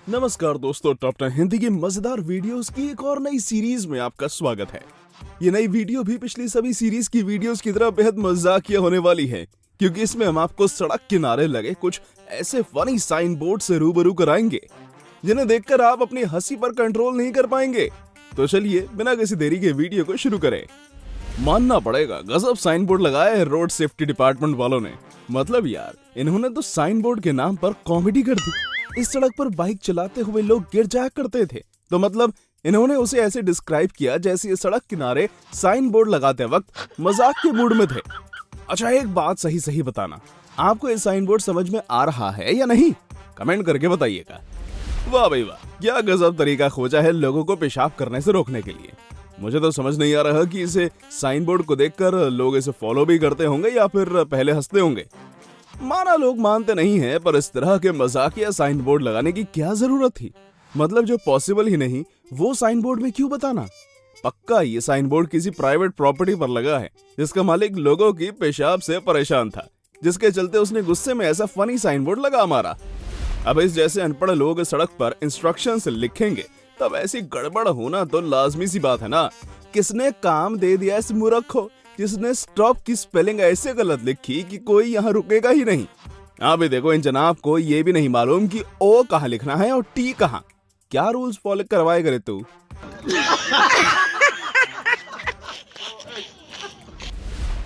नमस्कार दोस्तों, टॉप 10 हिंदी की मजेदार वीडियोस की एक और नई सीरीज में आपका स्वागत है। ये नई वीडियो भी पिछली सभी सीरीज की वीडियोस की तरह बेहद मजाकिया होने वाली है, क्योंकि इसमें हम आपको सड़क किनारे लगे कुछ ऐसे फनी साइन बोर्ड से रूबरू कराएंगे जिन्हें देखकर आप अपनी हंसी पर कंट्रोल नहीं कर पाएंगे। तो चलिए बिना किसी देरी के वीडियो को शुरू करें। मानना पड़ेगा, गजब साइन बोर्ड लगाया है रोड सेफ्टी डिपार्टमेंट वालों ने। मतलब यार, इन्होंने तो साइन बोर्ड के नाम पर कॉमेडी कर दी। इस सड़क पर बाइक चलाते हुए लोग गिर जाया करते थे, तो मतलब इन्होंने उसे ऐसे डिस्क्राइब किया जैसे ये सड़क किनारे साइन बोर्ड लगाते वक्त मजाक के मूड में थे। अच्छा, एक बात सही सही बताना, आपको ये साइन बोर्ड समझ में आ रहा है या नहीं? कमेंट करके बताइएगा। वाह भाई वाह, क्या गजब तरीका खोजा है लोगों को पेशाब करने से रोकने के लिए। मुझे तो समझ नहीं आ रहा कि इसे साइन बोर्ड को देखकर लोग इसे फॉलो भी करते होंगे या फिर पहले हंसते होंगे। माना लोग मानते नहीं हैं, पर इस तरह के मजाकिया साइन बोर्ड लगाने की क्या जरूरत थी? मतलब जो पॉसिबल ही नहीं वो साइन बोर्ड में क्यों बताना? पक्का ये साइन बोर्ड किसी प्राइवेट प्रॉपर्टी पर लगा है जिसका मालिक लोगों की पेशाब से परेशान था, जिसके चलते उसने गुस्से में ऐसा फनी साइन बोर्ड लगा मारा। अब इस जैसे अनपढ़ लोग सड़क पर इंस्ट्रक्शंस लिखेंगे तब ऐसी गड़बड़ होना तो लाजमी सी बात है ना। किसने काम दे दिया इस मूर्ख को जिसने स्टॉप की स्पेलिंग ऐसे गलत लिखी कि कोई यहाँ रुकेगा ही नहीं। हाँ भी देखो, इन जनाब को ये भी नहीं मालूम कि ओ कहाँ लिखना है और टी कहाँ। क्या रूल्स फॉलो करवाए करे तू?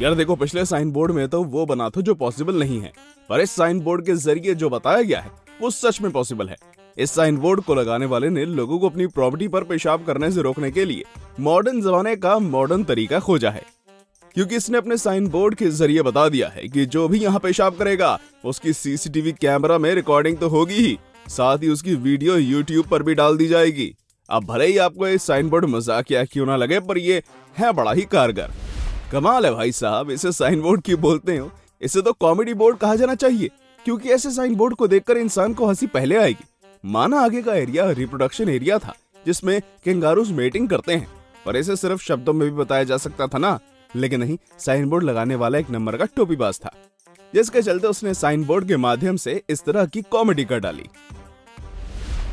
यार देखो, पिछले साइन बोर्ड में तो वो बना था जो पॉसिबल नहीं है, पर इस साइन बोर्ड के जरिए जो बताया गया है वो सच में पॉसिबल है। इस साइन बोर्ड को लगाने वाले ने लोगों को अपनी प्रॉपर्टी पर पेशाब करने से रोकने के लिए मॉडर्न जमाने का मॉडर्न तरीका खोजा है, क्योंकि इसने अपने साइन बोर्ड के जरिए बता दिया है कि जो भी यहाँ पेशाब करेगा उसकी सीसीटीवी कैमरा में रिकॉर्डिंग तो होगी ही, साथ ही उसकी वीडियो यूट्यूब पर भी डाल दी जाएगी। अब भले ही आपको ये साइन बोर्ड मजाकिया क्यों ना लगे, पर ये है बड़ा ही कारगर। कमाल है भाई साहब, इसे साइन बोर्ड क्यों बोलते हो? इसे तो कॉमेडी बोर्ड कहा जाना चाहिए, क्योंकि ऐसे साइन बोर्ड को देखकर इंसान को हंसी पहले आएगी। माना आगे का एरिया रिप्रोडक्शन एरिया था जिसमें कैंगारूज मेटिंग करते हैं, और इसे सिर्फ शब्दों में भी बताया जा सकता था ना, लेकिन नहीं, साइन बोर्ड लगाने वाला एक नंबर का टोपीबाज था, जिसके चलते उसने साइन बोर्ड के माध्यम से इस तरह की कॉमेडी कर डाली।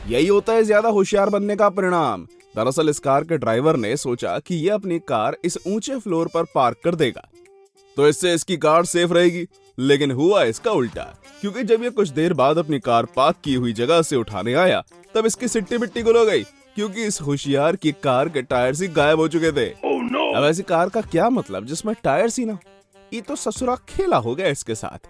यही होता है ज्यादा होशियार बनने का परिणाम। दरअसल इस कार के ड्राइवर ने सोचा कि यह अपनी कार इस ऊंचे फ्लोर पर पार्क कर देगा तो इससे इसकी कार सेफ रहेगी, लेकिन हुआ इसका उल्टा, क्योंकि जब ये कुछ देर बाद अपनी कार पार्क की हुई जगह से उठाने आया तब इसकी सिट्टी मिट्टी गुल हो गई, क्योंकि इस होशियार की कार के टायर्स ही गायब हो चुके थे। अब ऐसी कार का क्या मतलब जिसमें टायर्स ही ना? ये तो ससुरा खेला हो गया इसके साथ।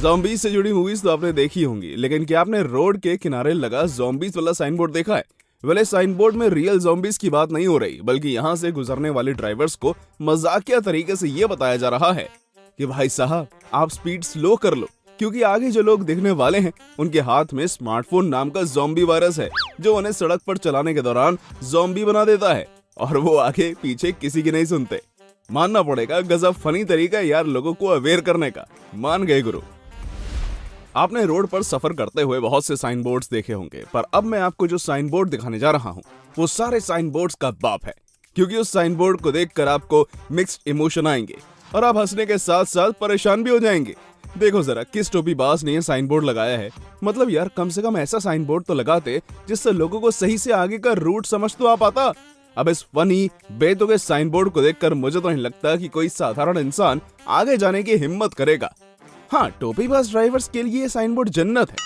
ज़ॉम्बीज से जुड़ी मूवीज तो आपने देखी होंगी, लेकिन क्या आपने रोड के किनारे लगा ज़ॉम्बीज वाला साइन बोर्ड देखा है? वाले साइन बोर्ड में रियल ज़ॉम्बीज की बात नहीं हो रही, बल्कि यहाँ से गुजरने वाले ड्राइवर्स को मजाकिया तरीके से ये बताया जा रहा है कि भाई साहब आप स्पीड स्लो कर लो, क्योंकि आगे जो लोग दिखने वाले हैं उनके हाथ में स्मार्टफोन नाम का ज़ॉम्बी वायरस है, जो उन्हें सड़क पर चलाने के दौरान ज़ॉम्बी बना देता है, और वो आगे पीछे किसी की नहीं सुनते। मानना पड़ेगा, गजब फनी तरीका है यार लोगों को अवेयर करने का। मान गए गुरु। आपने रोड पर सफर करते हुए बहुत से साइन बोर्ड्स देखे होंगे, पर अब मैं आपको जो साइन बोर्ड दिखाने जा रहा हूँ वो सारे साइन बोर्ड्स का बाप है, क्योंकि उस साइन बोर्ड को देखकर आपको मिक्स्ड इमोशन आएंगे और आप हंसने के साथ साथ परेशान भी हो जाएंगे। देखो जरा, किस टोपीबाज ने ये साइन बोर्ड लगाया है। मतलब यार, कम से कम ऐसा साइन बोर्ड तो लगाते जिससे लोगों को सही से आगे का रूट समझ तो आ पाता। अब इस फनी बेतुके साइन बोर्ड को देखकर मुझे तो नहीं लगता कि कोई साधारण इंसान आगे जाने की हिम्मत करेगा। हाँ, टोपीबाज ड्राइवर्स के लिए साइन बोर्ड जन्नत है,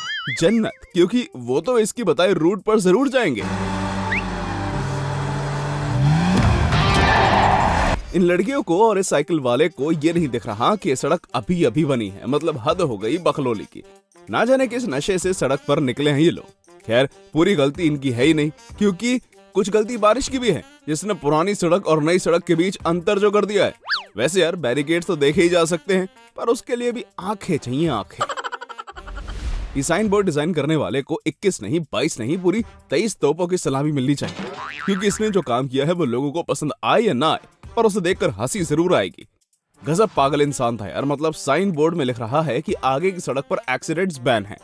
जन्नत, क्योंकि वो तो इसकी बताए रूट पर जरूर जाएंगे। इन लड़कियों को और इस साइकिल वाले को ये नहीं दिख रहा कि सड़क अभी अभी बनी है। मतलब हद हो गई बकलोली की। ना जाने किस नशे से सड़क पर निकले हैं ये लोग। खैर, पूरी गलती इनकी है ही नहीं, क्योंकि कुछ गलती बारिश की भी है, जिसने पुरानी सड़क और नई सड़क के बीच अंतर जो कर दिया है। वैसे यार, बैरिकेड्स तो देखे ही जा सकते हैं, पर उसके लिए भी आंखें चाहिए, आंखें। ये साइन बोर्ड डिजाइन करने वाले को 21 नहीं, 22 नहीं, पूरी 23 तोपों की सलामी मिलनी चाहिए, क्योंकि इसने जो काम किया है वो लोगों को पसंद आए या ना आए, पर उसे देखकर हंसी जरूर आएगी। गजब पागल इंसान था यार। मतलब साइन बोर्ड में लिख रहा है कि आगे की सड़क पर एक्सीडेंट्स बैन है।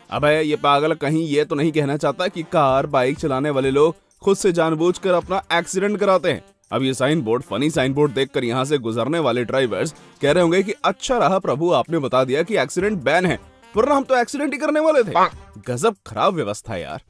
अबे ये पागल कहीं ये तो नहीं कहना चाहता कि कार बाइक चलाने वाले लोग खुद से जानबूझकर अपना एक्सीडेंट कराते हैं। अब ये sign board, funny sign board देखकर यहाँ से गुजरने वाले ड्राइवर्स कह रहे होंगे कि अच्छा रहा प्रभु, आपने बता दिया कि एक्सीडेंट बैन है, वरना हम तो एक्सीडेंट ही करने वाले थे। गजब खराब व्यवस्था यार।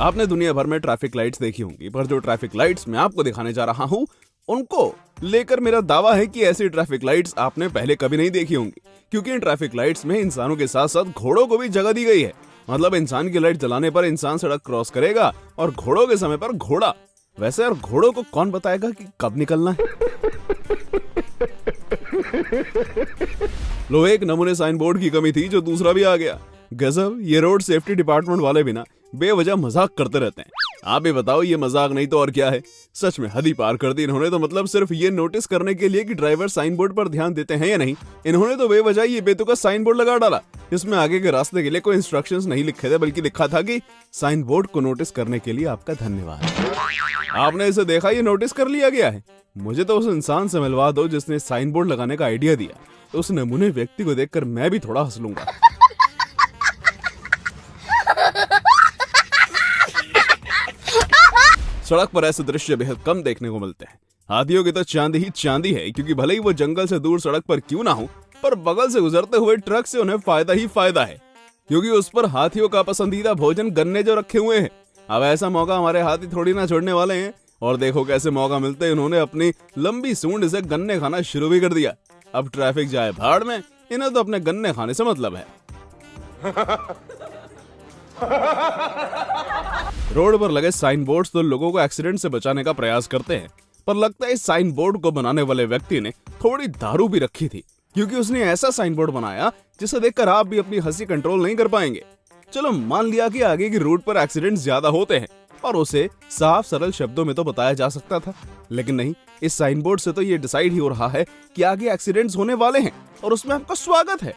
आपने दुनिया भर में ट्रैफिक लाइट्स देखी होंगी, पर जो ट्रैफिक लाइट्स मैं आपको दिखाने जा रहा हूँ उनको लेकर मेरा दावा है कि ऐसी ट्रैफिक लाइट्स आपने पहले कभी नहीं देखी होंगी, क्योंकि इन ट्रैफिक लाइट्स में इंसानों के साथ साथ घोड़ों को भी जगह दी गई है। मतलब इंसान की लाइट जलाने पर इंसान सड़क क्रॉस करेगा और घोड़ों के समय पर घोड़ा। वैसे यार घोड़ों को कौन बताएगा कि कब निकलना है? लो, एक नमूने साइन बोर्ड की कमी थी जो दूसरा भी आ गया। गजब, ये रोड सेफ्टी डिपार्टमेंट वाले भी ना बेवजह मजाक करते रहते हैं। आप ही बताओ, ये मजाक नहीं तो और क्या है? सच में हद ही पार कर दी इन्होंने तो। मतलब सिर्फ ये नोटिस करने के लिए कि ड्राइवर साइन बोर्ड पर ध्यान देते हैं या नहीं, इन्होंने तो बेवजह ये बेतुका साइन बोर्ड लगा डाला। इसमें आगे के रास्ते के लिए कोई इंस्ट्रक्शंस नहीं लिखे थे, बल्कि लिखा था कि साइन बोर्ड को नोटिस करने के लिए आपका धन्यवाद। आपने इसे देखा, ये नोटिस कर लिया गया है। मुझे तो उस इंसान से मिलवा दो जिसने साइन बोर्ड लगाने का आइडिया दिया। तो उस नमूने व्यक्ति को देखकर मैं भी थोड़ा हंस लूंगा। सड़क पर ऐसे दृश्य बेहद कम देखने को मिलते हैं। हाथियों की तो चांदी ही चांदी है, क्योंकि भले ही वो जंगल से दूर सड़क पर क्यों ना हो, पर बगल से गुजरते हुए ट्रक से उन्हें फायदा ही फायदा है, क्योंकि उस पर हाथियों का पसंदीदा भोजन गन्ने जो रखे हुए हैं। अब ऐसा मौका हमारे हाथी थोड़ी ना छोड़ने वाले हैं। और देखो कैसे मौका मिलते ही उन्होंने अपनी लंबी सूंड से गन्ने खाना शुरू भी कर दिया। अब ट्रैफिक जाए भाड़ में, इन्हें तो अपने गन्ने खाने से मतलब है। रोड पर लगे साइन बोर्ड्स तो लोगों को एक्सीडेंट से बचाने का प्रयास करते हैं, पर लगता है इस साइन बोर्ड को बनाने वाले व्यक्ति ने थोड़ी दारू भी रखी थी, क्योंकि उसने ऐसा साइन बोर्ड बनाया जिसे देखकर आप भी अपनी हंसी कंट्रोल नहीं कर पाएंगे। चलो मान लिया कि आगे की रूट पर एक्सीडेंट ज्यादा होते हैं और उसे साफ सरल शब्दों में तो बताया जा सकता था, लेकिन नहीं, इस साइन बोर्ड से तो ये डिसाइड ही हो रहा है कि आगे एक्सीडेंट्स होने वाले हैं और उसमें आपका स्वागत है।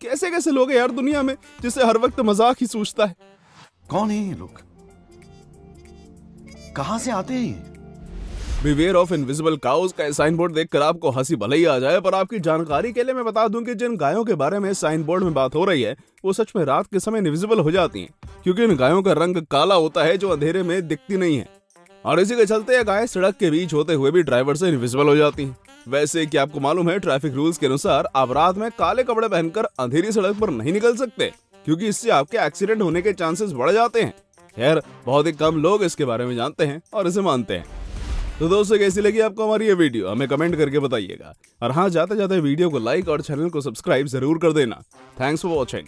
कैसे कैसे लोग हैं यार दुनिया में, जिसे हर वक्त मजाक ही सूझता है। कौन है ये लोग? कहां से आते हैं ये? बिवेयर ऑफ इनविजिबल काउज का साइन बोर्ड देखकर आपको हंसी भले ही आ जाए, पर आपकी जानकारी के लिए मैं बता दूं कि जिन गायों के बारे में साइन बोर्ड में बात हो रही है वो सच में रात के समय इनविजिबल हो जाती हैं, क्योंकि इन गायों का रंग काला होता है जो अंधेरे में दिखती नहीं है। और इसी के चलते ये गायें सड़क के बीच होते हुए भी ड्राइवर से इनविजिबल हो जाती हैं। वैसे क्या आपको मालूम है, ट्रैफिक रूल्स के अनुसार आप रात में काले कपड़े पहनकर अंधेरी सड़क पर नहीं निकल सकते, क्योंकि इससे आपके एक्सीडेंट होने के चांसेस बढ़ जाते हैं। खैर, बहुत ही कम लोग इसके बारे में जानते हैं और इसे मानते हैं। तो दोस्तों, कैसी लगी आपको हमारी ये वीडियो, हमें कमेंट करके बताइएगा। और हाँ, जाते जाते वीडियो को लाइक और चैनल को सब्सक्राइब जरूर कर देना। Thanks for watching.